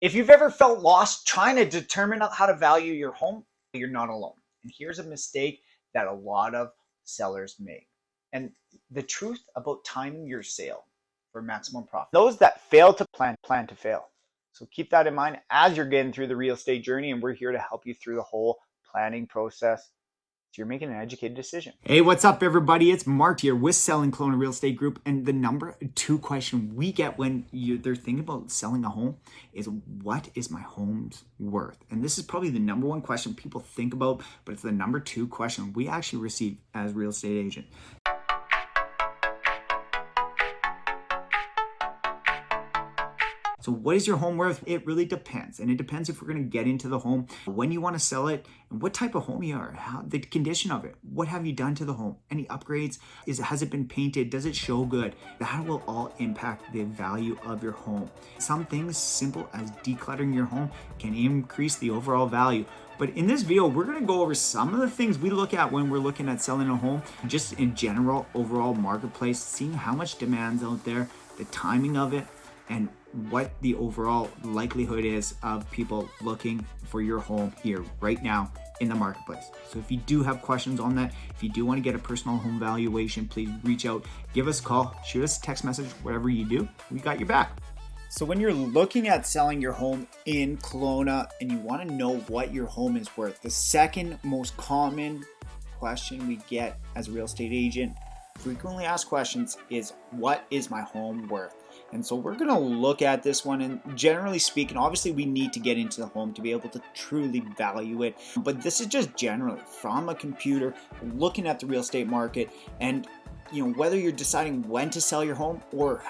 If you've ever felt lost trying to determine how to value your home, you're not alone. And here's a mistake that a lot of sellers make. And the truth about timing your sale for maximum profit. Those that fail to plan to fail. So keep that in mind as you're getting through the real estate journey, and we're here to help you through the whole planning process so you're making an educated decision. Hey, what's up, everybody? It's Mark here with Selling Kelowna Real Estate Group. And the number two question we get when they're thinking about selling a home is, what is my home's worth? And this is probably the number one question people think about, but it's the number two question we actually receive as real estate agent. So what is your home worth? It really depends. And it depends if we're going to get into the home, when you want to sell it, and what type of home you are, how the condition of it. What have you done to the home? Any upgrades? Has it been painted? Does it show good? That will all impact the value of your home. Some things simple as decluttering your home can increase the overall value. But in this video, we're going to go over some of the things we look at when we're looking at selling a home, just in general, overall marketplace, seeing how much demand's out there, the timing of it, and what the overall likelihood is of people looking for your home here right now in the marketplace. So if you do have questions on that, if you do want to get a personal home valuation, please reach out, give us a call, shoot us a text message, whatever you do, we got your back. So when you're looking at selling your home in Kelowna and you want to know what your home is worth, the second most common question we get as a real estate agent, frequently asked questions, is, what is my home worth? And so we're going to look at this one, and generally speaking, obviously we need to get into the home to be able to truly value it. But this is just generally from a computer, looking at the real estate market, and whether you're deciding when to sell your home or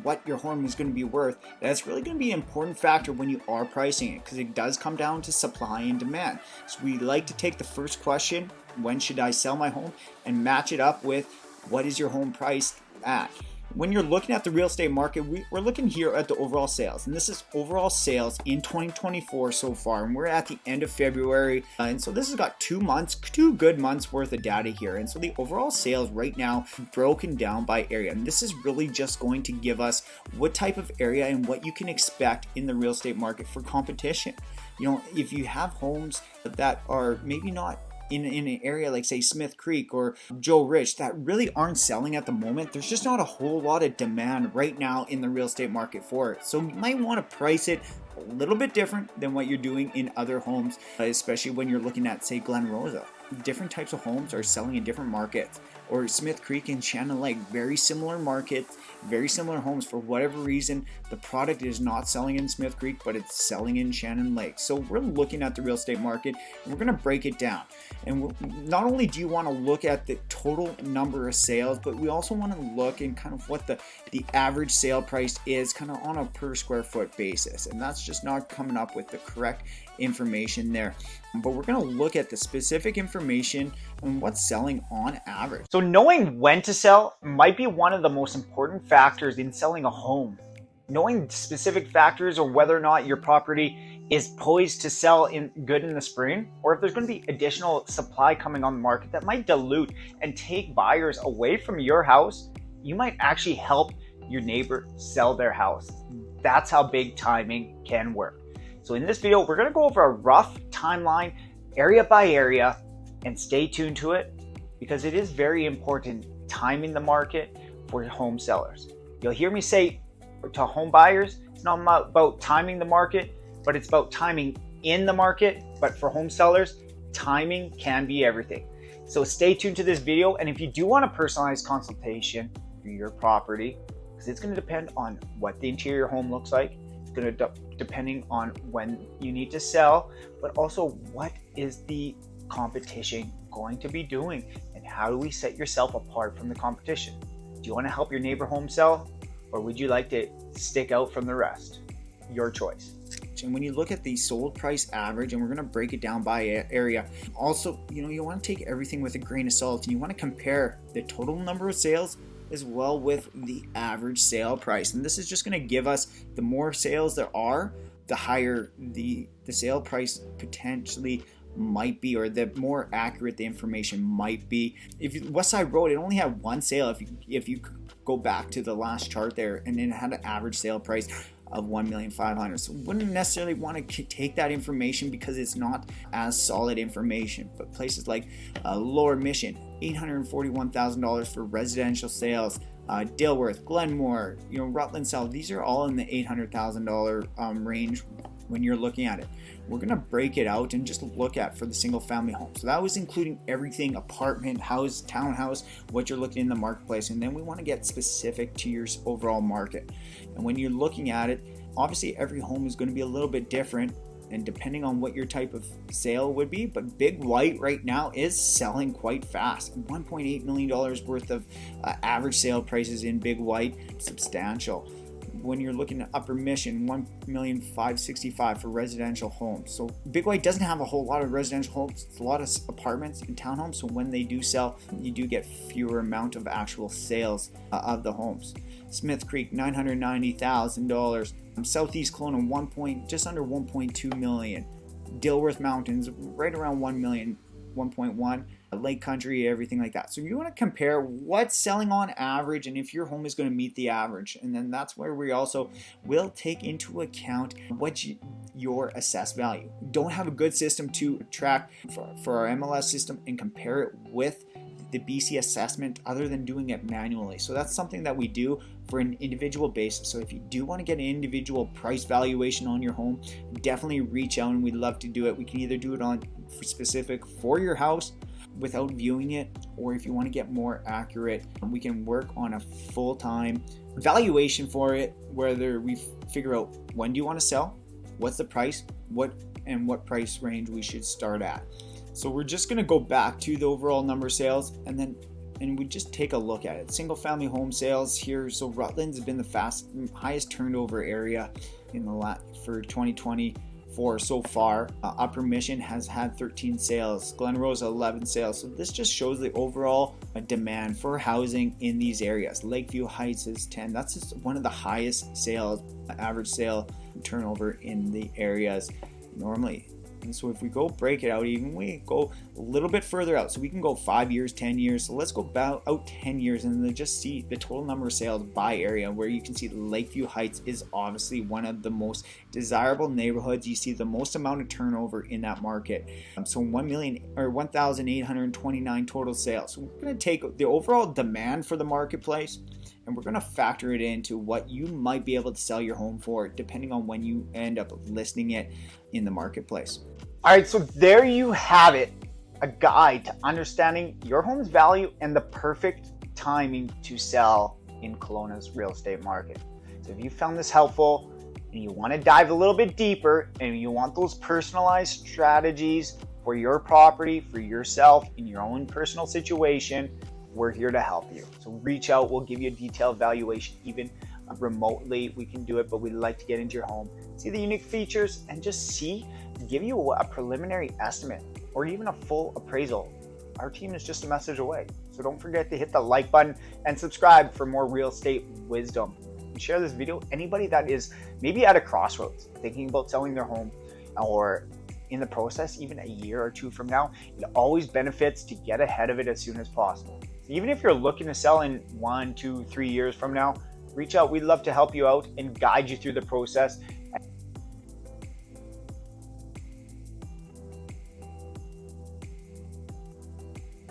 what your home is going to be worth, that's really going to be an important factor when you are pricing it, because it does come down to supply and demand. So we like to take the first question, when should I sell my home, and match it up with, what is your home priced at? When you're looking at the real estate market, we're looking here at the overall sales, and this is overall sales in 2024 so far, and we're at the end of February, and so this has got 2 months, 2 good months worth of data here. And so the overall sales right now broken down by area, and this is really just going to give us what type of area and what you can expect in the real estate market for competition. If you have homes that are maybe not in an area like, say, Smith Creek or Joe Rich, that really aren't selling at the moment, there's just not a whole lot of demand right now in the real estate market for it. So you might want to price it a little bit different than what you're doing in other homes, especially when you're looking at, say, Glen Rosa. Different types of homes are selling in different markets. Or Smith Creek and Shannon Lake, very similar markets, very similar homes. For whatever reason, the product is not selling in Smith Creek, but it's selling in Shannon Lake. So we're looking at the real estate market, and we're going to break it down. And not only do you want to look at the total number of sales, but we also want to look in kind of what the average sale price is, kind of on a per square foot basis. And that's just not coming up with the correct information there. But we're going to look at the specific information on what's selling on average. So knowing when to sell might be one of the most important factors in selling a home. Knowing specific factors, or whether or not your property is poised to sell in the spring, or if there's going to be additional supply coming on the market that might dilute and take buyers away from your house, you might actually help your neighbor sell their house. That's how big timing can work. So in this video, we're going to go over a rough timeline, area by area, and stay tuned to it, because it is very important timing the market for home sellers. You'll hear me say to home buyers, it's not about timing the market, but it's about timing in the market. But for home sellers, timing can be everything. So stay tuned to this video. And if you do want a personalized consultation for your property, because it's going to depend on what the interior home looks like, it's going to depending on when you need to sell, but also what is the competition going to be doing, and how do we set yourself apart from the competition? Do you want to help your neighbor home sell, or would you like to stick out from the rest? Your choice. And when you look at the sold price average, and we're going to break it down by area, also, you want to take everything with a grain of salt, and you want to compare the total number of sales as well with the average sale price. And this is just going to give us, the more sales there are, the higher the sale price potentially might be, or the more accurate the information might be. If Westside Road, it only had one sale. If you go back to the last chart there, and it had an average sale price of 1,500,000. So wouldn't necessarily want to take that information because it's not as solid information. But places like Lower Mission, $841,000 for residential sales. Dilworth, Glenmore, Rutland South, these are all in the $800,000 range when you're looking at it. We're going to break it out and just look at for the single family home. So that was including everything: apartment, house, townhouse, what you're looking in the marketplace. And then we want to get specific to your overall market. And when you're looking at it, obviously every home is going to be a little bit different, and depending on what your type of sale would be. But Big White right now is selling quite fast. $1.8 million worth of average sale prices in Big White, substantial. When you're looking at Upper Mission, $1,565,000 for residential homes. So Big White doesn't have a whole lot of residential homes. It's a lot of apartments and townhomes. So when they do sell, you do get fewer amount of actual sales of the homes. Smith Creek, $990,000. Southeast Kelowna, just under 1.2 million. Dilworth Mountains, right around 1 million, 1.1. Lake Country, everything like that. So you want to compare what's selling on average and if your home is going to meet the average. And then that's where we also will take into account your assessed value. Don't have a good system to track for our MLS system and compare it with the BC assessment other than doing it manually. So that's something that we do for an individual basis. So if you do want to get an individual price valuation on your home, definitely reach out and we'd love to do it. We can either do it on specific for your house without viewing it, or if you want to get more accurate, we can work on a full-time valuation for it, whether we figure out when do you want to sell, what's the price, what price range we should start at. So we're just going to go back to the overall number of sales and we just take a look at it. Single family home sales here. So Rutland's been the highest turnover area for 2024 so far. Upper Mission has had 13 sales. Glen Rose 11 sales. So this just shows the overall demand for housing in these areas. Lakeview Heights is 10. That's just one of the highest sales, average sale turnover in the areas normally. And so if we go break it out, we go a little bit further out. So we can go 5 years, 10 years. So let's go out 10 years and then just see the total number of sales by area, where you can see Lakeview Heights is obviously one of the most desirable neighborhoods. You see the most amount of turnover in that market. So 1,829 total sales. So we're going to take the overall demand for the marketplace and we're going to factor it into what you might be able to sell your home for, depending on when you end up listing it in the marketplace. All right, so there you have it, a guide to understanding your home's value and the perfect timing to sell in Kelowna's real estate market. So if you found this helpful and you want to dive a little bit deeper and you want those personalized strategies for your property, for yourself, in your own personal situation, we're here to help you. So reach out, we'll give you a detailed valuation, even remotely we can do it, but we'd like to get into your home, see the unique features, and just give you a preliminary estimate or even a full appraisal. Our team is just a message away. So don't forget to hit the like button and subscribe for more real estate wisdom. And share this video. Anybody that is maybe at a crossroads, thinking about selling their home, or in the process, even a year or two from now, it always benefits to get ahead of it as soon as possible. So even if you're looking to sell in 1, 2, 3 years from now, reach out. We'd love to help you out and guide you through the process